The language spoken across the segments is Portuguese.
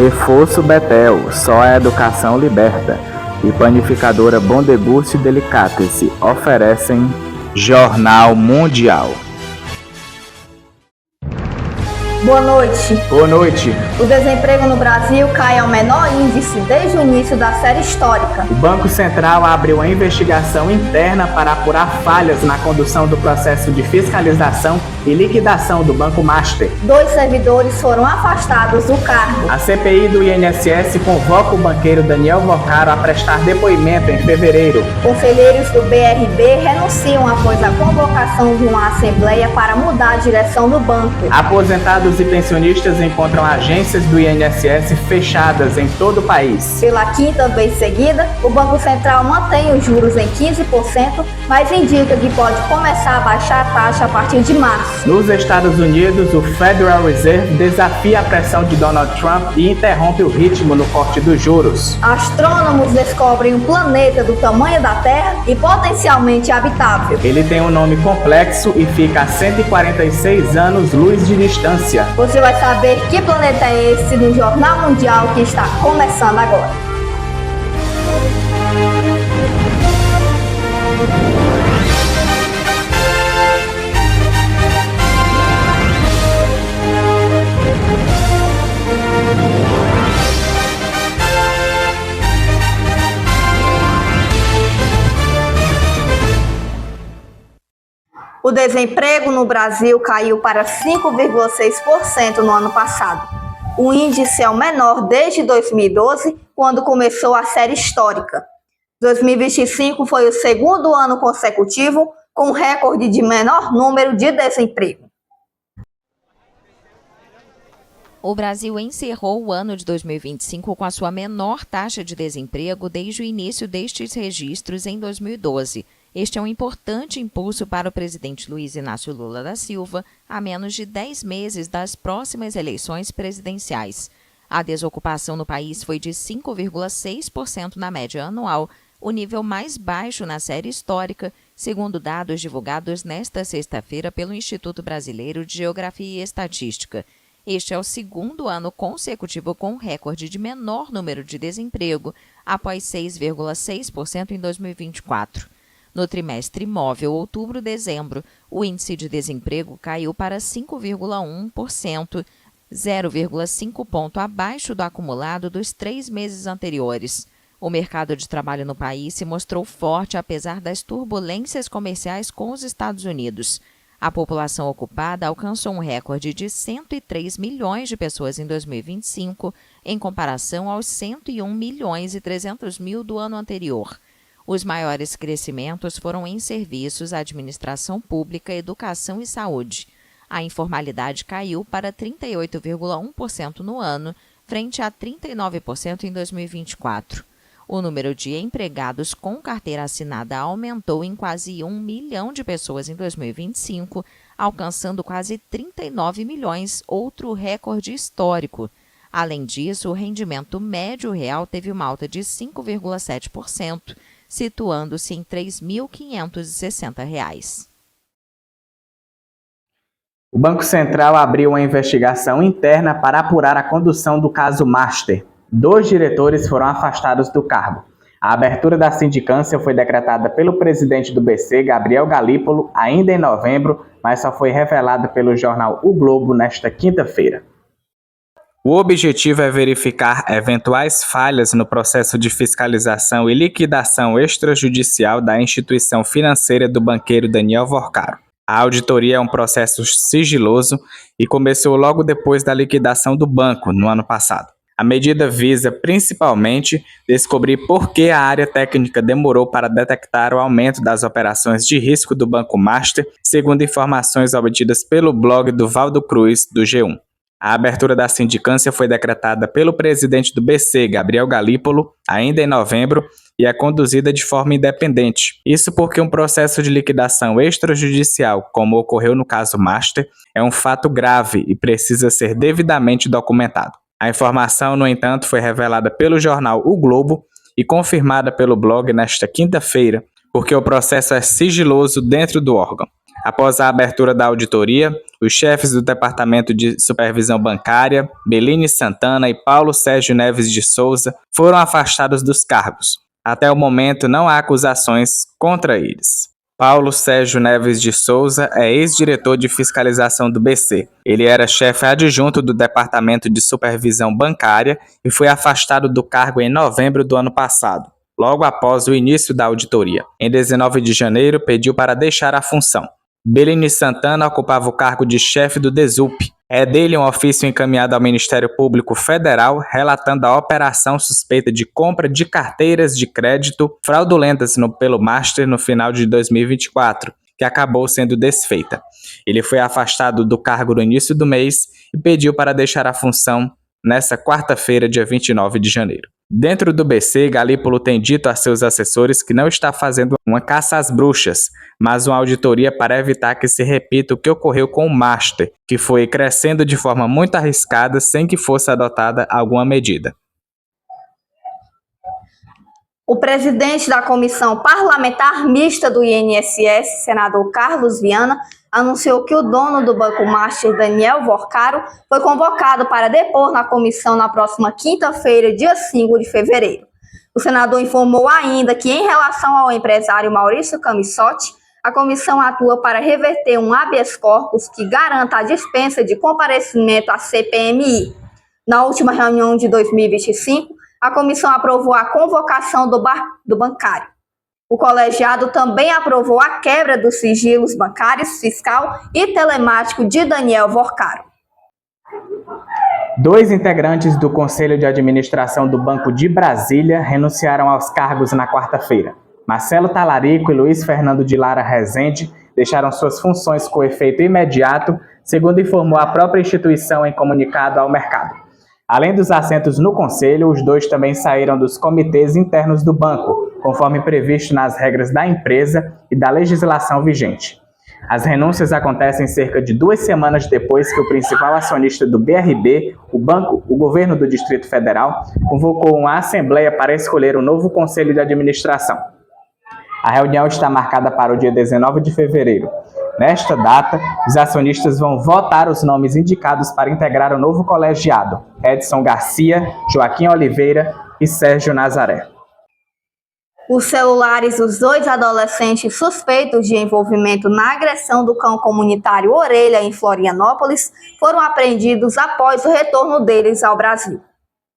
Reforço Betel, só a educação liberta. E panificadora Bom Deguste e Delicatessen oferecem Jornal Mundial. Boa noite. Boa noite. O desemprego no Brasil cai ao menor índice desde o início da série histórica. O Banco Central abriu uma investigação interna para apurar falhas na condução do processo de fiscalização e liquidação do Banco Master. 2 servidores foram afastados do cargo. A CPI do INSS convoca o banqueiro Daniel Vorcaro a prestar depoimento em fevereiro. Conselheiros do BRB renunciam após a convocação de uma assembleia para mudar a direção do banco. Aposentados e pensionistas encontram agências do INSS fechadas em todo o país. Pela 5ª vez seguida, o Banco Central mantém os juros em 15%, mas indica que pode começar a baixar a taxa a partir de março. Nos Estados Unidos, o Federal Reserve desafia a pressão de Donald Trump e interrompe o ritmo no corte dos juros. Astrônomos descobrem um planeta do tamanho da Terra e potencialmente habitável. Ele tem um nome complexo e fica a 146 anos-luz de distância. Você vai saber que planeta é esse no Jornal Mundial que está começando agora. O desemprego no Brasil caiu para 5,6% no ano passado. O índice é o menor desde 2012, quando começou a série histórica. 2025 foi o segundo ano consecutivo com recorde de menor número de desemprego. O Brasil encerrou o ano de 2025 com a sua menor taxa de desemprego desde o início destes registros em 2012. Este é um importante impulso para o presidente Luiz Inácio Lula da Silva, a menos de 10 meses das próximas eleições presidenciais. A desocupação no país foi de 5,6% na média anual, o nível mais baixo na série histórica, segundo dados divulgados nesta sexta-feira pelo Instituto Brasileiro de Geografia e Estatística. Este é o segundo ano consecutivo com recorde de menor número de desemprego, após 6,6% em 2024. No trimestre móvel outubro-dezembro, o índice de desemprego caiu para 5,1%, 0,5 ponto abaixo do acumulado dos 3 meses anteriores. O mercado de trabalho no país se mostrou forte apesar das turbulências comerciais com os Estados Unidos. A população ocupada alcançou um recorde de 103 milhões de pessoas em 2025, em comparação aos 101 milhões e 300 mil do ano anterior. Os maiores crescimentos foram em serviços, administração pública, educação e saúde. A informalidade caiu para 38,1% no ano, frente a 39% em 2024. O número de empregados com carteira assinada aumentou em quase 1 milhão de pessoas em 2025, alcançando quase 39 milhões, outro recorde histórico. Além disso, o rendimento médio real teve uma alta de 5,7%, situando-se em R$ 3.560. O Banco Central abriu uma investigação interna para apurar a condução do caso Master. 2 diretores foram afastados do cargo. A abertura da sindicância foi decretada pelo presidente do BC, Gabriel Galípolo, ainda em novembro, mas só foi revelada pelo jornal O Globo nesta quinta-feira. O objetivo é verificar eventuais falhas no processo de fiscalização e liquidação extrajudicial da instituição financeira do banqueiro Daniel Vorcaro. A auditoria é um processo sigiloso e começou logo depois da liquidação do banco, no ano passado. A medida visa, principalmente, descobrir por que a área técnica demorou para detectar o aumento das operações de risco do Banco Master, segundo informações obtidas pelo blog do Valdo Cruz, do G1. A abertura da sindicância foi decretada pelo presidente do BC, Gabriel Galípolo, ainda em novembro, e é conduzida de forma independente. Isso porque um processo de liquidação extrajudicial, como ocorreu no caso Master, é um fato grave e precisa ser devidamente documentado. A informação, no entanto, foi revelada pelo jornal O Globo e confirmada pelo blog nesta quinta-feira, porque o processo é sigiloso dentro do órgão. Após a abertura da auditoria, os chefes do Departamento de Supervisão Bancária, Beline Santana e Paulo Sérgio Neves de Souza, foram afastados dos cargos. Até o momento, não há acusações contra eles. Paulo Sérgio Neves de Souza é ex-diretor de fiscalização do BC. Ele era chefe adjunto do Departamento de Supervisão Bancária e foi afastado do cargo em novembro do ano passado, logo após o início da auditoria. Em 19 de janeiro, pediu para deixar a função. Beline Santana ocupava o cargo de chefe do DESUP. É dele um ofício encaminhado ao Ministério Público Federal relatando a operação suspeita de compra de carteiras de crédito fraudulentas pelo Master no final de 2024, que acabou sendo desfeita. Ele foi afastado do cargo no início do mês e pediu para deixar a função nesta quarta-feira, dia 29 de janeiro. Dentro do BC, Galípolo tem dito a seus assessores que não está fazendo uma caça às bruxas, mas uma auditoria para evitar que se repita o que ocorreu com o Master, que foi crescendo de forma muito arriscada sem que fosse adotada alguma medida. O presidente da Comissão Parlamentar Mista do INSS, senador Carlos Viana, anunciou que o dono do Banco Master, Daniel Vorcaro, foi convocado para depor na comissão na próxima quinta-feira, dia 5 de fevereiro. O senador informou ainda que, em relação ao empresário Maurício Camissotti, a comissão atua para reverter um habeas corpus que garanta a dispensa de comparecimento à CPMI. Na última reunião de 2025, a comissão aprovou a convocação do bancário. O colegiado também aprovou a quebra dos sigilos bancários, fiscal e telemático de Daniel Vorcaro. 2 integrantes do Conselho de Administração do Banco de Brasília renunciaram aos cargos na quarta-feira. Marcelo Talarico e Luiz Fernando de Lara Rezende deixaram suas funções com efeito imediato, segundo informou a própria instituição em comunicado ao mercado. Além dos assentos no Conselho, os 2 também saíram dos comitês internos do banco, conforme previsto nas regras da empresa e da legislação vigente. As renúncias acontecem cerca de 2 semanas depois que o principal acionista do BRB, o banco, o governo do Distrito Federal, convocou uma assembleia para escolher o novo Conselho de Administração. A reunião está marcada para o dia 19 de fevereiro. Nesta data, os acionistas vão votar os nomes indicados para integrar o novo colegiado: Edson Garcia, Joaquim Oliveira e Sérgio Nazaré. Os celulares dos 2 adolescentes suspeitos de envolvimento na agressão do cão comunitário Orelha, em Florianópolis, foram apreendidos após o retorno deles ao Brasil.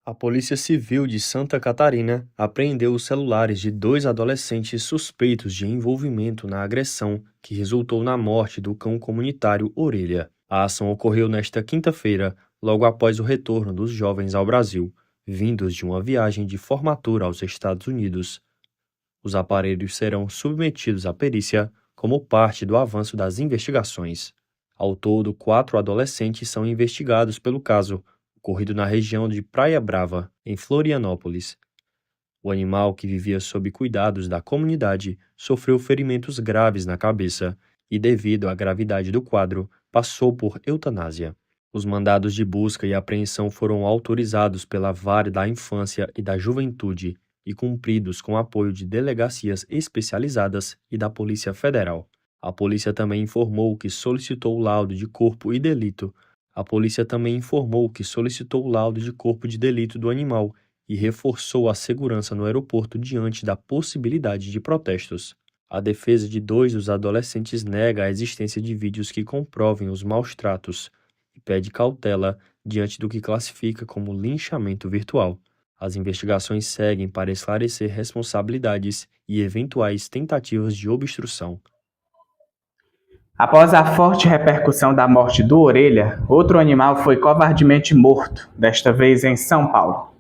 A Polícia Civil de Santa Catarina apreendeu os celulares de 2 adolescentes suspeitos de envolvimento na agressão que resultou na morte do cão comunitário Orelha. A ação ocorreu nesta quinta-feira, logo após o retorno dos jovens ao Brasil, vindos de uma viagem de formatura aos Estados Unidos. Os aparelhos serão submetidos à perícia como parte do avanço das investigações. Ao todo, 4 adolescentes são investigados pelo caso, ocorrido na região de Praia Brava, em Florianópolis. O animal, que vivia sob cuidados da comunidade, sofreu ferimentos graves na cabeça e, devido à gravidade do quadro, passou por eutanásia. Os mandados de busca e apreensão foram autorizados pela Vara da Infância e da Juventude e cumpridos com apoio de delegacias especializadas e da Polícia Federal. A polícia também informou que solicitou o laudo de corpo de delito do animal e reforçou a segurança no aeroporto diante da possibilidade de protestos. A defesa de 2 dos adolescentes nega a existência de vídeos que comprovem os maus-tratos e pede cautela diante do que classifica como linchamento virtual. As investigações seguem para esclarecer responsabilidades e eventuais tentativas de obstrução. Após a forte repercussão da morte do Orelha, outro animal foi covardemente morto, desta vez em São Paulo.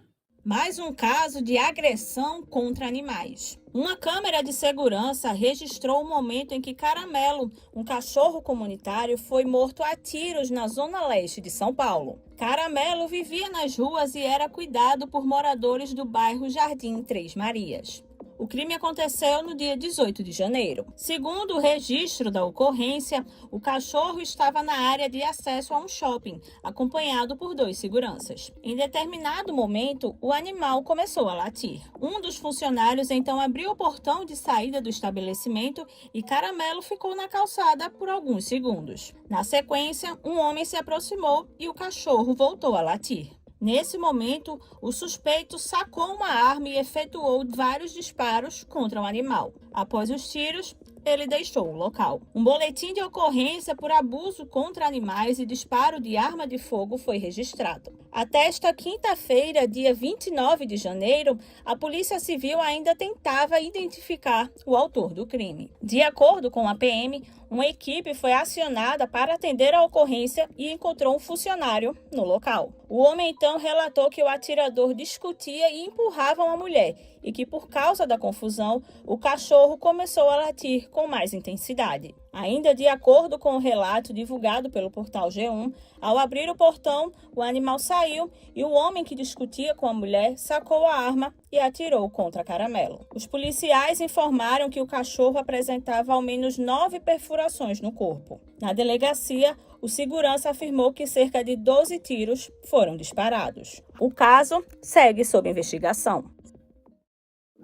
Mais um caso de agressão contra animais. Uma câmera de segurança registrou o momento em que Caramelo, um cachorro comunitário, foi morto a tiros na zona leste de São Paulo. Caramelo vivia nas ruas e era cuidado por moradores do bairro Jardim Três Marias. O crime aconteceu no dia 18 de janeiro. Segundo o registro da ocorrência, o cachorro estava na área de acesso a um shopping, acompanhado por 2 seguranças. Em determinado momento, o animal começou a latir. Um dos funcionários então abriu o portão de saída do estabelecimento e Caramelo ficou na calçada por alguns segundos. Na sequência, um homem se aproximou e o cachorro voltou a latir. Nesse momento, o suspeito sacou uma arma e efetuou vários disparos contra o animal. Após os tiros, ele deixou o local. Um boletim de ocorrência por abuso contra animais e disparo de arma de fogo foi registrado. Até esta quinta-feira, dia 29 de janeiro, a Polícia Civil ainda tentava identificar o autor do crime. De acordo com a PM, uma equipe foi acionada para atender a ocorrência e encontrou um funcionário no local. O homem então relatou que o atirador discutia e empurrava uma mulher e que, por causa da confusão, o cachorro começou a latir com mais intensidade. Ainda de acordo com o relato divulgado pelo portal G1, ao abrir o portão, o animal saiu e o homem que discutia com a mulher sacou a arma e atirou contra Caramelo. Os policiais informaram que o cachorro apresentava ao menos 9 perfurações no corpo. Na delegacia, o segurança afirmou que cerca de 12 tiros foram disparados. O caso segue sob investigação.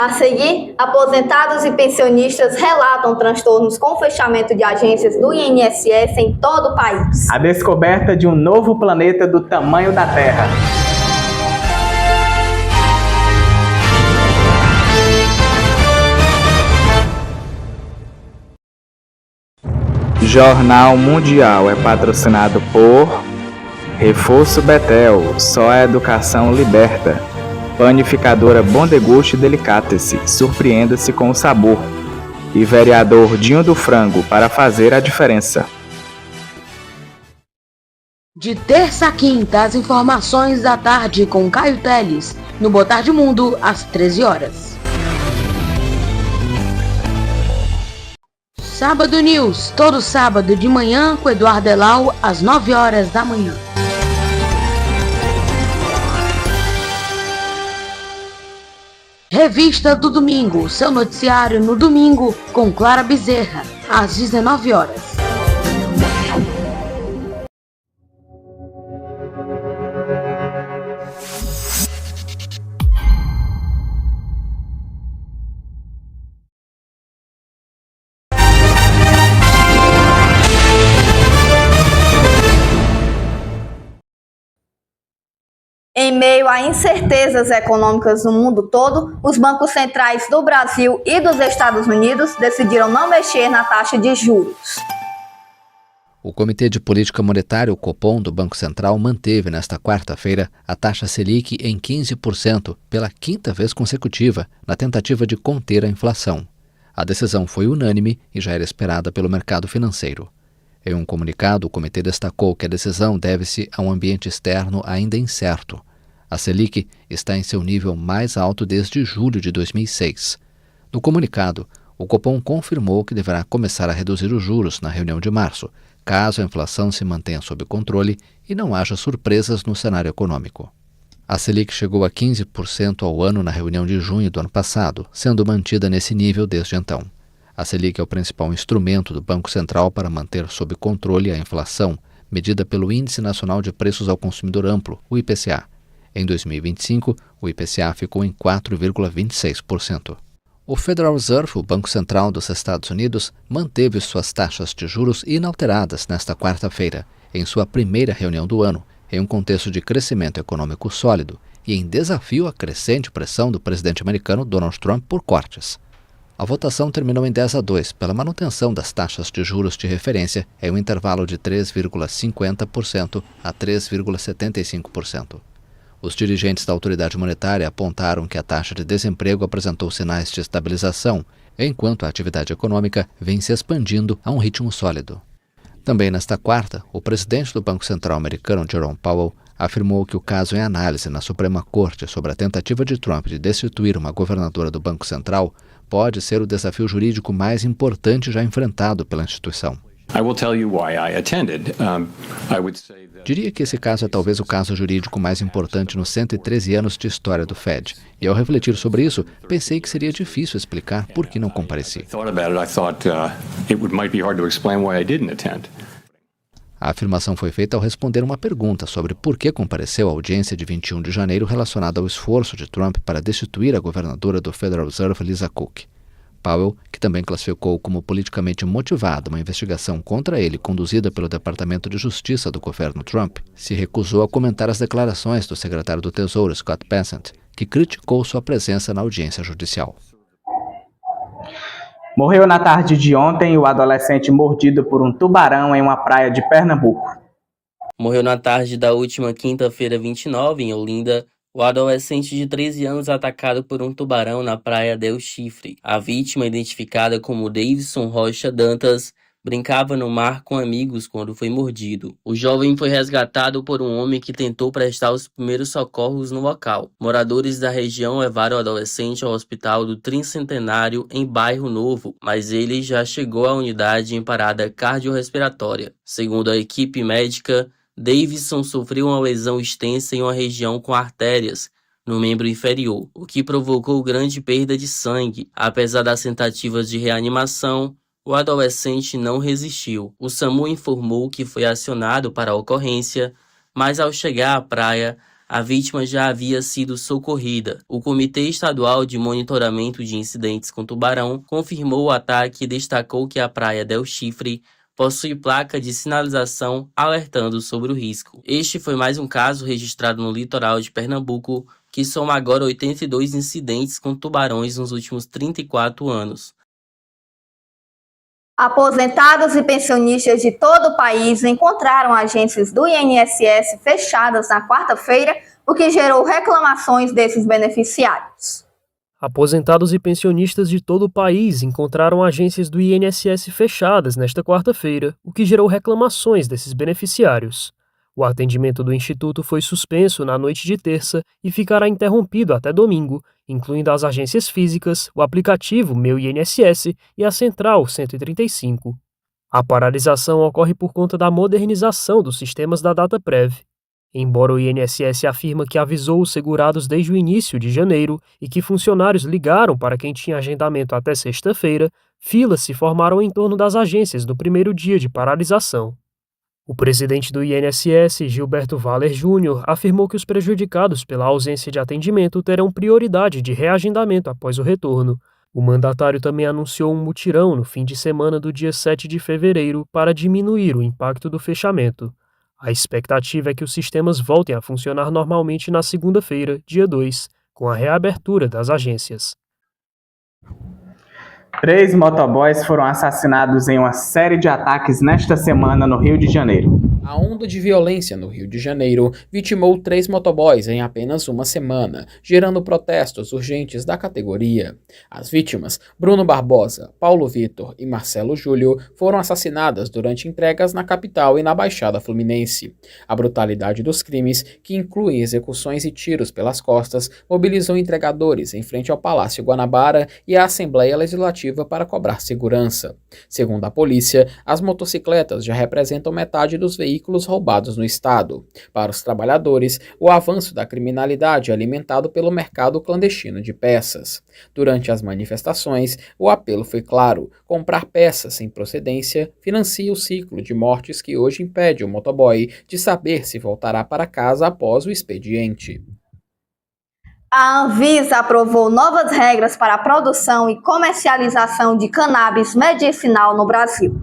A seguir, aposentados e pensionistas relatam transtornos com fechamento de agências do INSS em todo o país. A descoberta de um novo planeta do tamanho da Terra. Jornal Mundial é patrocinado por Reforço Betel, só a educação liberta. Panificadora Bom Deguste Delicatessen, surpreenda-se com o sabor. E vereador Dinho do Frango, para fazer a diferença. De terça a quinta, as informações da tarde com Caio Teles, no Boa Tarde Mundo, às 13 horas. Sábado News, todo sábado de manhã com Eduardo Elau, às 9 horas da manhã. Revista do Domingo, seu noticiário no domingo com Clara Bezerra, às 19 horas. Em meio a incertezas econômicas no mundo todo, os bancos centrais do Brasil e dos Estados Unidos decidiram não mexer na taxa de juros. O Comitê de Política Monetária, o Copom, do Banco Central, manteve nesta quarta-feira a taxa Selic em 15% pela quinta vez consecutiva, na tentativa de conter a inflação. A decisão foi unânime e já era esperada pelo mercado financeiro. Em um comunicado, o comitê destacou que a decisão deve-se a um ambiente externo ainda incerto. A Selic está em seu nível mais alto desde julho de 2006. No comunicado, o Copom confirmou que deverá começar a reduzir os juros na reunião de março, caso a inflação se mantenha sob controle e não haja surpresas no cenário econômico. A Selic chegou a 15% ao ano na reunião de junho do ano passado, sendo mantida nesse nível desde então. A Selic é o principal instrumento do Banco Central para manter sob controle a inflação, medida pelo Índice Nacional de Preços ao Consumidor Amplo, o IPCA. Em 2025, o IPCA ficou em 4,26%. O Federal Reserve, o Banco Central dos Estados Unidos, manteve suas taxas de juros inalteradas nesta quarta-feira, em sua primeira reunião do ano, em um contexto de crescimento econômico sólido e em desafio à crescente pressão do presidente americano Donald Trump por cortes. A votação terminou em 10-2 pela manutenção das taxas de juros de referência em um intervalo de 3,50% a 3,75%. Os dirigentes da autoridade monetária apontaram que a taxa de desemprego apresentou sinais de estabilização, enquanto a atividade econômica vem se expandindo a um ritmo sólido. Também nesta quarta, o presidente do Banco Central americano, Jerome Powell, afirmou que o caso em análise na Suprema Corte sobre a tentativa de Trump de destituir uma governadora do Banco Central pode ser o desafio jurídico mais importante já enfrentado pela instituição. Diria que esse caso é talvez o caso jurídico mais importante nos 113 anos de história do Fed. E ao refletir sobre isso, pensei que seria difícil explicar por que não compareci. A afirmação foi feita ao responder uma pergunta sobre por que compareceu à audiência de 21 de janeiro relacionada ao esforço de Trump para destituir a governadora do Federal Reserve, Lisa Cook. Powell, que também classificou como politicamente motivada uma investigação contra ele conduzida pelo Departamento de Justiça do governo Trump, se recusou a comentar as declarações do secretário do Tesouro, Scott Bessent, que criticou sua presença na audiência judicial. Morreu na tarde de ontem o adolescente mordido por um tubarão em uma praia de Pernambuco. Morreu na tarde da última quinta-feira 29, em Olinda, o adolescente de 13 anos atacado por um tubarão na praia Del Chifre. A vítima, identificada como Davidson Rocha Dantas, brincava no mar com amigos quando foi mordido. O jovem foi resgatado por um homem que tentou prestar os primeiros socorros no local. Moradores da região levaram o adolescente ao hospital do Tricentenário em Bairro Novo, mas ele já chegou à unidade em parada cardiorrespiratória. Segundo a equipe médica, Davidson sofreu uma lesão extensa em uma região com artérias no membro inferior, o que provocou grande perda de sangue. Apesar das tentativas de reanimação, o adolescente não resistiu. O SAMU informou que foi acionado para a ocorrência, mas ao chegar à praia, a vítima já havia sido socorrida. O Comitê Estadual de Monitoramento de Incidentes com Tubarão confirmou o ataque e destacou que a praia Del Chifre possui placa de sinalização alertando sobre o risco. Este foi mais um caso registrado no litoral de Pernambuco, que soma agora 82 incidentes com tubarões nos últimos 34 anos. Aposentados e pensionistas de todo o país encontraram agências do INSS fechadas na quarta-feira, o que gerou reclamações desses beneficiários. Aposentados e pensionistas de todo o país encontraram agências do INSS fechadas nesta quarta-feira, o que gerou reclamações desses beneficiários. O atendimento do Instituto foi suspenso na noite de terça e ficará interrompido até domingo, incluindo as agências físicas, o aplicativo Meu INSS e a Central 135. A paralisação ocorre por conta da modernização dos sistemas da DataPrev. Embora o INSS afirma que avisou os segurados desde o início de janeiro e que funcionários ligaram para quem tinha agendamento até sexta-feira, filas se formaram em torno das agências no primeiro dia de paralisação. O presidente do INSS, Gilberto Valer Júnior, afirmou que os prejudicados pela ausência de atendimento terão prioridade de reagendamento após o retorno. O mandatário também anunciou um mutirão no fim de semana do dia 7 de fevereiro para diminuir o impacto do fechamento. A expectativa é que os sistemas voltem a funcionar normalmente na segunda-feira, dia 2, com a reabertura das agências. 3 motoboys foram assassinados em uma série de ataques nesta semana no Rio de Janeiro. A onda de violência no Rio de Janeiro vitimou 3 motoboys em apenas uma semana, gerando protestos urgentes da categoria. As vítimas, Bruno Barbosa, Paulo Vitor e Marcelo Júlio, foram assassinadas durante entregas na capital e na Baixada Fluminense. A brutalidade dos crimes, que incluem execuções e tiros pelas costas, mobilizou entregadores em frente ao Palácio Guanabara e à Assembleia Legislativa para cobrar segurança. Segundo a polícia, as motocicletas já representam metade dos veículos roubados no estado. Para os trabalhadores, o avanço da criminalidade é alimentado pelo mercado clandestino de peças. Durante as manifestações, o apelo foi claro: comprar peças sem procedência financia o ciclo de mortes que hoje impede o motoboy de saber se voltará para casa após o expediente. A Anvisa aprovou novas regras para a produção e comercialização de cannabis medicinal no Brasil.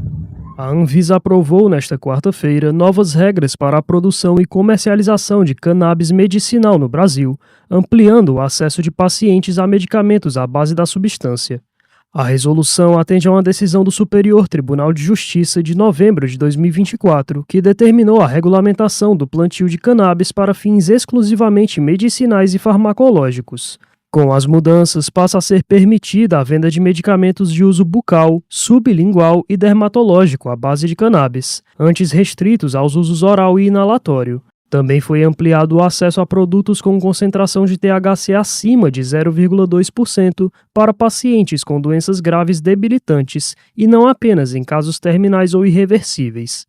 A Anvisa aprovou nesta quarta-feira novas regras para a produção e comercialização de cannabis medicinal no Brasil, ampliando o acesso de pacientes a medicamentos à base da substância. A resolução atende a uma decisão do Superior Tribunal de Justiça de novembro de 2024, que determinou a regulamentação do plantio de cannabis para fins exclusivamente medicinais e farmacológicos. Com as mudanças, passa a ser permitida a venda de medicamentos de uso bucal, sublingual e dermatológico à base de cannabis, antes restritos aos usos oral e inalatório. Também foi ampliado o acesso a produtos com concentração de THC acima de 0,2% para pacientes com doenças graves debilitantes e não apenas em casos terminais ou irreversíveis.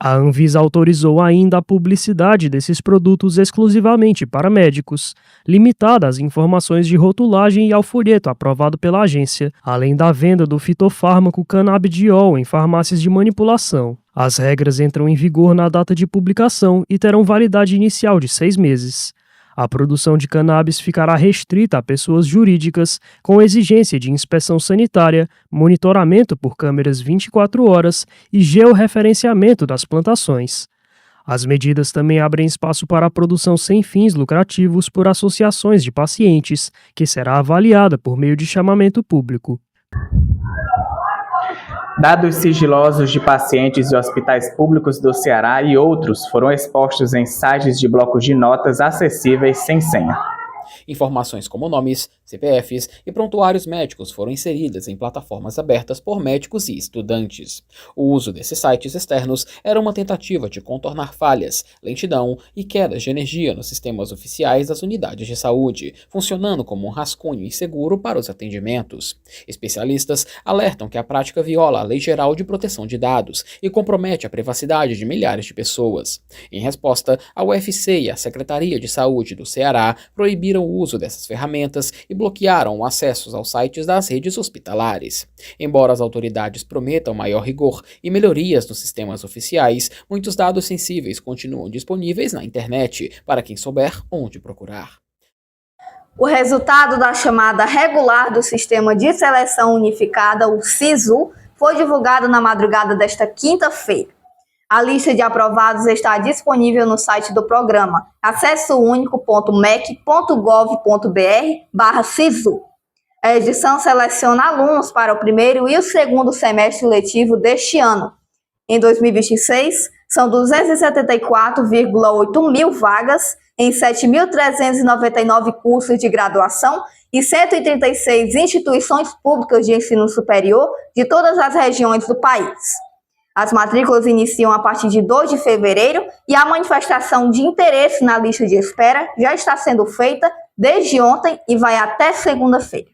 A Anvisa autorizou ainda a publicidade desses produtos exclusivamente para médicos, limitada às informações de rotulagem e ao folheto aprovado pela agência, além da venda do fitofármaco canabidiol em farmácias de manipulação. As regras entram em vigor na data de publicação e terão validade inicial de 6 meses. A produção de cannabis ficará restrita a pessoas jurídicas, com exigência de inspeção sanitária, monitoramento por câmeras 24 horas e georreferenciamento das plantações. As medidas também abrem espaço para a produção sem fins lucrativos por associações de pacientes, que será avaliada por meio de chamamento público. Dados sigilosos de pacientes e hospitais públicos do Ceará e outros foram expostos em sites de blocos de notas acessíveis sem senha. Informações como nomes, CPFs e prontuários médicos foram inseridas em plataformas abertas por médicos e estudantes. O uso desses sites externos era uma tentativa de contornar falhas, lentidão e quedas de energia nos sistemas oficiais das unidades de saúde, funcionando como um rascunho inseguro para os atendimentos. Especialistas alertam que a prática viola a Lei Geral de Proteção de Dados e compromete a privacidade de milhares de pessoas. Em resposta, a UFC e a Secretaria de Saúde do Ceará proibiram o uso dessas ferramentas e bloquearam acessos aos sites das redes hospitalares. Embora as autoridades prometam maior rigor e melhorias nos sistemas oficiais, muitos dados sensíveis continuam disponíveis na internet para quem souber onde procurar. O resultado da chamada regular do Sistema de Seleção Unificada, o SISU, foi divulgado na madrugada desta quinta-feira. A lista de aprovados está disponível no site do programa acessounico.mec.gov.br/SISU. A edição seleciona alunos para o primeiro e o segundo semestre letivo deste ano. Em 2026, são 274,8 mil vagas em 7.399 cursos de graduação e 136 instituições públicas de ensino superior de todas as regiões do país. As matrículas iniciam a partir de 2 de fevereiro e a manifestação de interesse na lista de espera já está sendo feita desde ontem e vai até segunda-feira.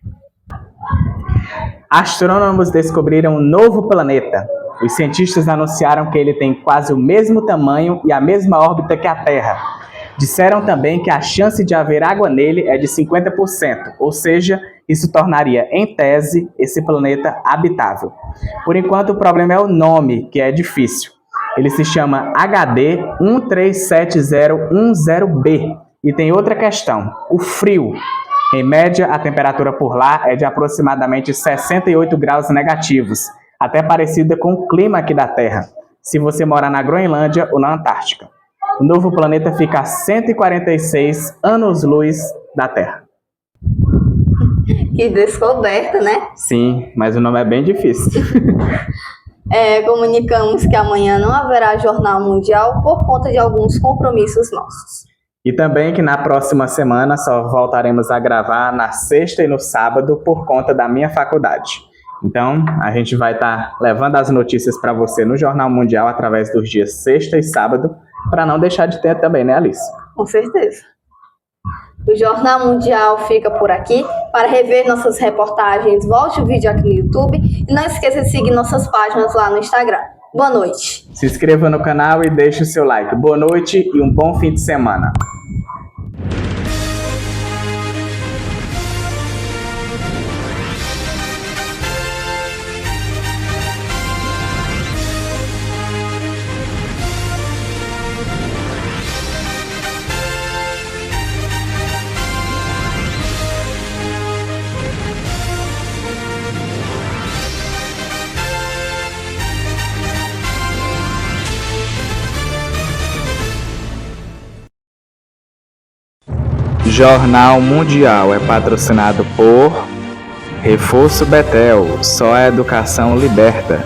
Astrônomos descobriram um novo planeta. Os cientistas anunciaram que ele tem quase o mesmo tamanho e a mesma órbita que a Terra. Disseram também que a chance de haver água nele é de 50%, ou seja, isso tornaria, em tese, esse planeta habitável. Por enquanto, o problema é o nome, que é difícil. Ele se chama HD 137010b. E tem outra questão, o frio. Em média, a temperatura por lá é de aproximadamente 68 graus negativos, até parecida com o clima aqui da Terra, se você morar na Groenlândia ou na Antártica. O novo planeta fica a 146 anos-luz da Terra. Que descoberta, né? Sim, mas o nome é bem difícil. Comunicamos que amanhã não haverá Jornal Mundial por conta de alguns compromissos nossos. E também que na próxima semana só voltaremos a gravar na sexta e no sábado por conta da minha faculdade. Então, a gente vai estar levando as notícias para você no Jornal Mundial através dos dias sexta e sábado, para não deixar de ter também, né, Alice? Com certeza. O Jornal Mundial fica por aqui. Para rever nossas reportagens, volte o vídeo aqui no YouTube e não esqueça de seguir nossas páginas lá no Instagram. Boa noite. Se inscreva no canal e deixe o seu like. Boa noite e um bom fim de semana. Jornal Mundial é patrocinado por Reforço Betel, só a educação liberta.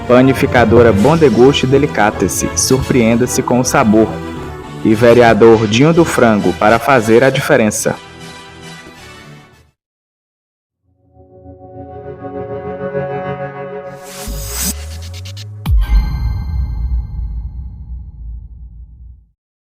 Panificadora Bom Deguste Delicatessen, surpreenda-se com o sabor. E vereador Dinho do Frango, para fazer a diferença.